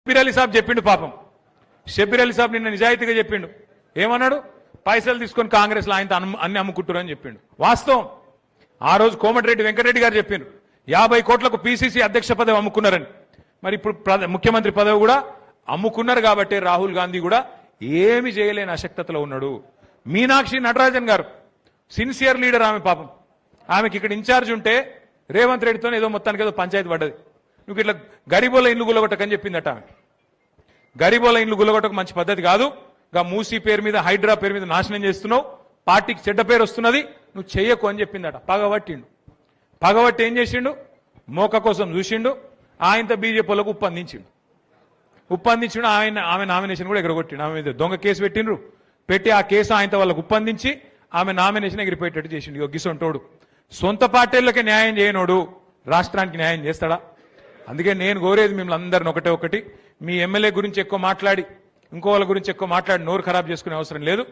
షబ్బీర్ అలీ సాబ్ చెప్పిండు పాపం. షబ్బీర్ అలీ సాబ్ నిన్న నిజాయితీగా చెప్పిండు. ఏమన్నాడు? పైసలు తీసుకొని కాంగ్రెస్ లో ఆయన అన్ని అమ్ముకుంటారు అని చెప్పిండు. వాస్తవం. ఆ రోజు కోమటిరెడ్డి వెంకటరెడ్డి గారు చెప్పిండు 50 కోట్లకు పిసిసి అధ్యక్ష పదవి అమ్ముకున్నారని. మరి ఇప్పుడు ముఖ్యమంత్రి పదవి కూడా అమ్ముకున్నారు కాబట్టి రాహుల్ గాంధీ కూడా ఏమి చేయలేని అశక్తతలో ఉన్నాడు. మీనాక్షి నటరాజన్ గారు సిన్సియర్ లీడర్ ఆమె పాపం. ఆమెకి ఇక్కడ ఇన్ఛార్జ్ ఉంటే రేవంత్ రెడ్డితో ఏదో మొత్తానికి ఏదో పంచాయతీ పడ్డది. నువ్వు ఇట్లా గరీబోల ఇండ్లు గుల్లగొట్టకని చెప్పిందట ఆమె. గరీబోల ఇండ్లు గుల్లగొట్టక మంచి పద్ధతి కాదు. గా మూసీ పేరు మీద హైడ్రా పేరు మీద నాశనం చేస్తున్నావు, పార్టీకి చెడ్డ పేరు వస్తున్నది, నువ్వు చెయ్యకు అని చెప్పిందట. పగబట్టిండు. పగబట్టి ఏం చేసిండు? మోక కోసం చూసిండు. ఆయనతో బీజేపీలకు ఉప్పందించిండు. ఆమె నామినేషన్ కూడా ఎగరగొట్టిండు. ఆమె మీద దొంగ కేసు పెట్టిండ్రు. పెట్టి ఆ కేసు ఆయనతో వాళ్ళకు ఉప్పందించి ఆమె నామినేషన్ ఎగిరిపోయేటట్టు చేసిండు. గిసొంటోడు సొంత పార్టీలకే న్యాయం చేయనోడు రాష్ట్రానికి న్యాయం చేస్తాడా? అందుకే నేను కోరేది మిమ్మల్ని అందరిని ఒకటి, మీ ఎమ్మెల్యే గురించి ఎక్కువ మాట్లాడి ఇంకో వాళ్ళ గురించి ఎక్కువ మాట్లాడి నోరు ఖరాబ్ చేసుకునే అవసరం లేదు.